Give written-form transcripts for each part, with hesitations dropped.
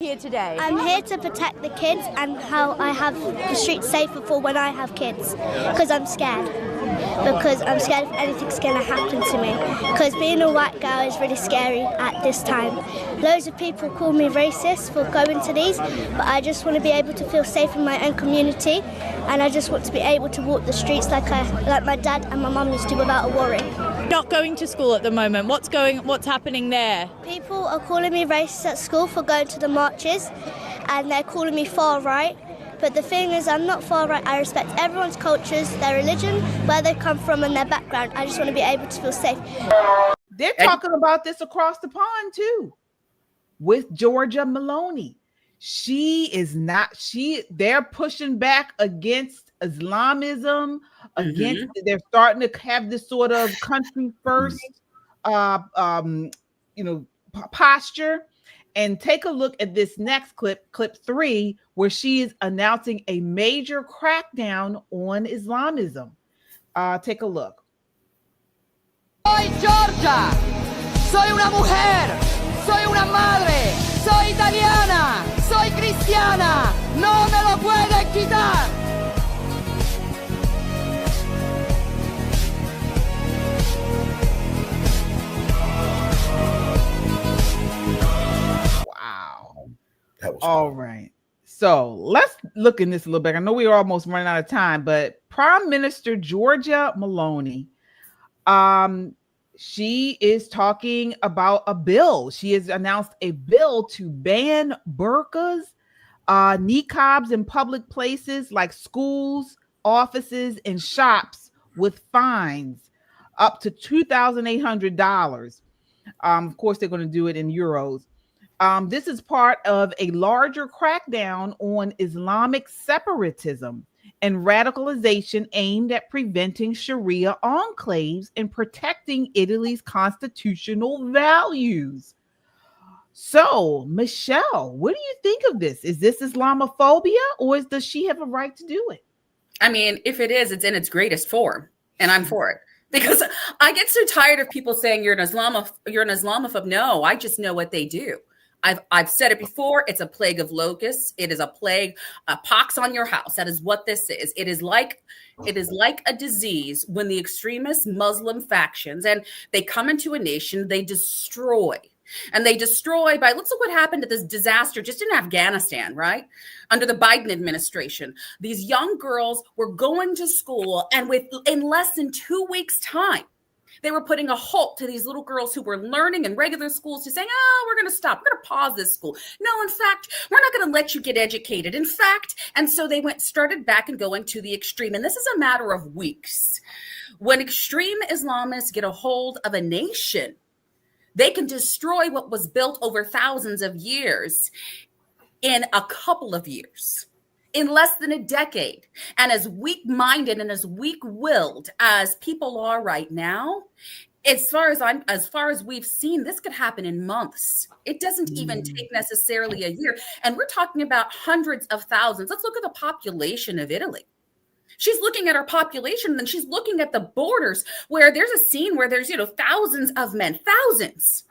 here today? I'm here to protect the kids and how I have the streets safer for when I have kids, because I'm scared. Because I'm scared if anything's going to happen to me. Because being a white girl is really scary at this time. Loads of people call me racist for going to these, but I just want to be able to feel safe in my own community, and I just want to be able to walk the streets like my dad and my mum used to without a worry. Not going to school at the moment. What's happening there? People are calling me racist at school for going to the marches, and they're calling me far right. But the thing is, I'm not far right. I respect everyone's cultures, their religion, where they come from, and their background. I just want to be able to feel safe. They're talking about this across the pond too, with Giorgia Meloni. They're pushing back against Islamism, they're starting to have this sort of country first, posture. And take a look at this next clip 3, where she is announcing a major crackdown on Islamism. Take a look. Soy Giorgia, soy una mujer, soy una madre, soy italiana, soy cristiana, no me lo pueden quitar. That was all right. So let's look in this a little bit. I know we are almost running out of time, but Prime Minister Giorgia Meloni, she is talking about a bill. She has announced a bill to ban burkas, niqabs in public places like schools, offices, and shops with fines up to $2,800. Of course, they're going to do it in euros. This is part of a larger crackdown on Islamic separatism and radicalization aimed at preventing Sharia enclaves and protecting Italy's constitutional values. So, Michelle, what do you think of this? Is this Islamophobia, or does she have a right to do it? I mean, if it is, it's in its greatest form, and I'm for it. Because I get so tired of people saying you're an Islamophobe. No, I just know what they do. I've said it before. It's a plague of locusts. It is a plague, a pox on your house. That is what this is. It is like a disease when the extremist Muslim factions, and they come into a nation, they destroy. And they destroy by, let's look what happened to this disaster just in Afghanistan, right? Under the Biden administration. These young girls were going to school, and in less than 2 weeks' time, they were putting a halt to these little girls who were learning in regular schools to saying, we're going to stop. We're going to pause this school. No, in fact, we're not going to let you get educated. In fact, and so they started back and going to the extreme. And this is a matter of weeks. When extreme Islamists get a hold of a nation, they can destroy what was built over thousands of years in a couple of years. In less than a decade. And as weak-minded and as weak-willed as people are right now, as far as we've seen, this could happen in months. It doesn't even take necessarily a year. And we're talking about hundreds of thousands. Let's look at the population of Italy. She's looking at our population, and then she's looking at the borders where there's a scene where there's, thousands of men, thousands.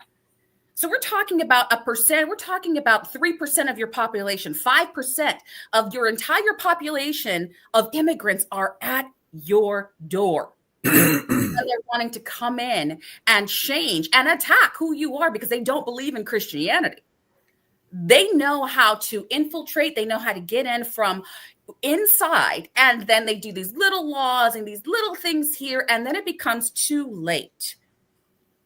So we're talking about 3% of your population, 5% of your entire population of immigrants are at your door. And they're wanting to come in and change and attack who you are because they don't believe in Christianity. They know how to infiltrate. They know how to get in from inside. And then they do these little laws and these little things here. And then it becomes too late.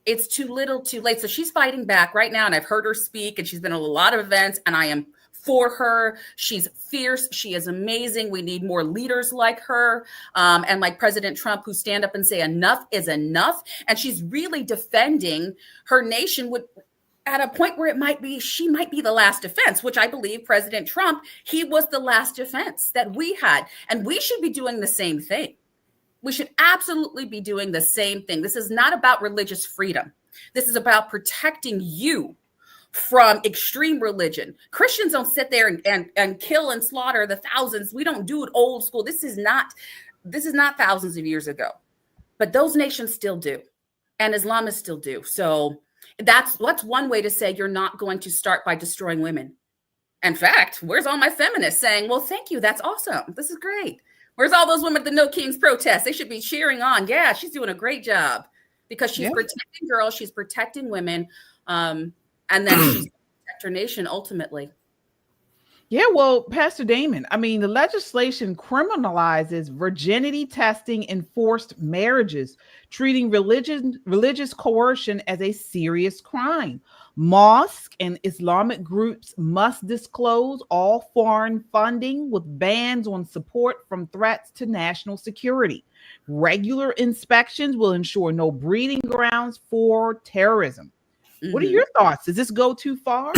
It's too little, too late. So she's fighting back right now. And I've heard her speak, and she's been at a lot of events, and I am for her. She's fierce. She is amazing. We need more leaders like her and like President Trump, who stand up and say enough is enough. And she's really defending her nation at a point where she might be the last defense, which I believe President Trump, he was the last defense that we had. And we should be doing the same thing. We should absolutely be doing the same thing. This is not about religious freedom. This is about protecting you from extreme religion. Christians don't sit there and kill and slaughter the thousands. We don't do it old school. This is not thousands of years ago. But those nations still do. And Islamists still do. So that's one way to say you're not going to start by destroying women. In fact, where's all my feminists saying, well, thank you, that's awesome, this is great? Where's all those women at the No Kings protest? They should be cheering on. Yeah, she's doing a great job, because she's protecting girls, she's protecting women, and then she's protect her nation ultimately. Yeah, well, Pastor Damon, I mean, the legislation criminalizes virginity testing and forced marriages, treating religious coercion as a serious crime. Mosques and Islamic groups must disclose all foreign funding, with bans on support from threats to national security. Regular inspections will ensure no breeding grounds for terrorism. What are your thoughts? Does this go too far?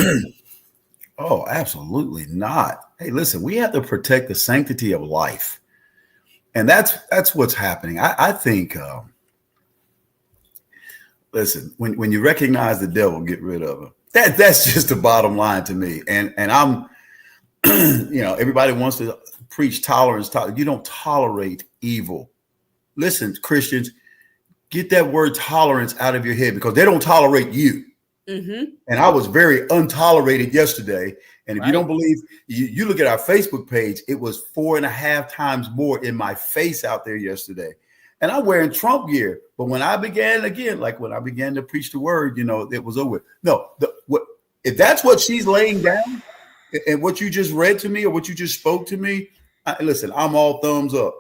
Oh, absolutely not. Hey, listen, we have to protect the sanctity of life. And that's what's happening. I think, listen, when you recognize the devil, get rid of him. That's just the bottom line to me. And I'm, everybody wants to preach tolerance. You don't tolerate evil. Listen, Christians, get that word tolerance out of your head, because they don't tolerate you. And I was very untolerated yesterday. And if you don't believe, you look at our Facebook page, it was 4.5 times more in my face out there yesterday. And I'm wearing Trump gear. But when I began to preach the word, it was over. No, if that's what she's laying down and what you just read to me or what you just spoke to me, listen, I'm all thumbs up.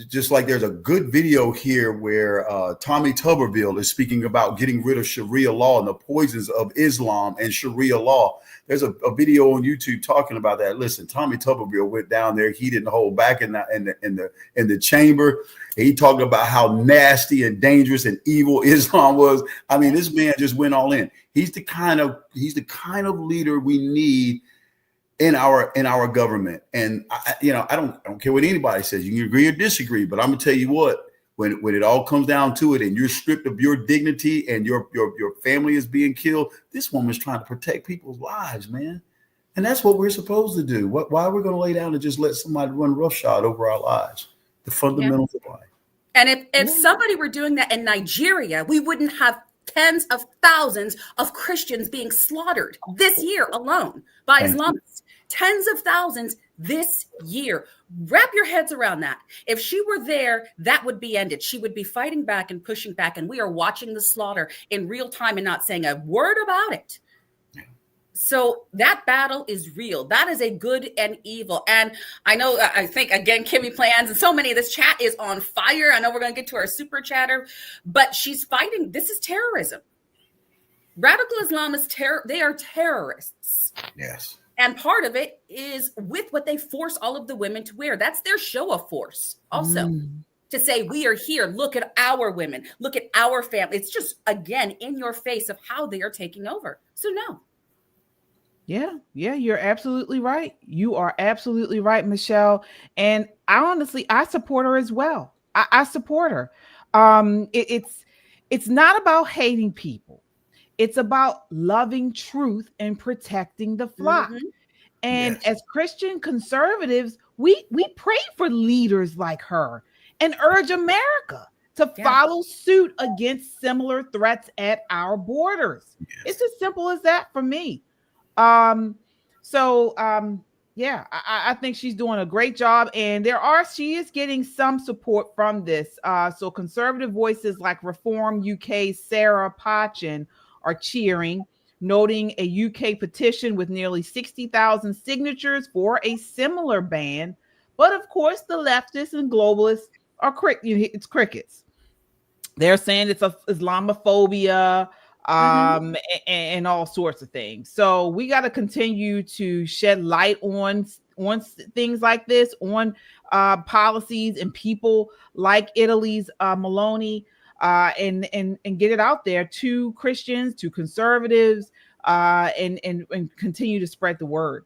Just like there's a good video here where Tommy Tuberville is speaking about getting rid of Sharia law and the poisons of Islam and Sharia law. There's a video on YouTube talking about that. Listen, Tommy Tuberville went down there. He didn't hold back in the chamber. He talked about how nasty and dangerous and evil Islam was. I mean, this man just went all in. He's the kind of leader we need in our government. And I don't care what anybody says. You can agree or disagree, but I'm gonna tell you what, when it all comes down to it and you're stripped of your dignity and your family is being killed, this woman's trying to protect people's lives, man. And that's what we're supposed to do. Why are we going to lay down and just let somebody run roughshod over our lives? The fundamentals of life. And if somebody were doing that in Nigeria, we wouldn't have tens of thousands of Christians being slaughtered this year alone by Islamists. Tens of thousands this year. Wrap your heads around that. If she were there, that would be ended. She would be fighting back and pushing back. And we are watching the slaughter in real time and not saying a word about it. So that battle is real. That is a good and evil. And I think, again, Kimmy Plans and so many of this chat is on fire. I know we're going to get to our super chatter, but she's fighting. This is terrorism. Radical Islamists, they are terrorists. Yes. And part of it is with what they force all of the women to wear. That's their show of force also. To say, we are here. Look at our women. Look at our family. It's just, again, in your face of how they are taking over. So no. Yeah, you're absolutely right. You are absolutely right, Michelle. And I support her as well. I support her. It's not about hating people. It's about loving truth and protecting the flock. And as Christian conservatives, we pray for leaders like her and urge America to follow suit against similar threats at our borders. It's as simple as that for me. I think she's doing a great job, and she is getting some support from this. So conservative voices like Reform UK's Sarah Pachin are cheering, noting a UK petition with nearly 60,000 signatures for a similar ban. But of course, the leftists and globalists are it's crickets. They're saying it's Islamophobia, and all sorts of things. So we got to continue to shed light on things like this, on policies and people like Italy's Meloni, and get it out there to Christians, to conservatives, and continue to spread the word.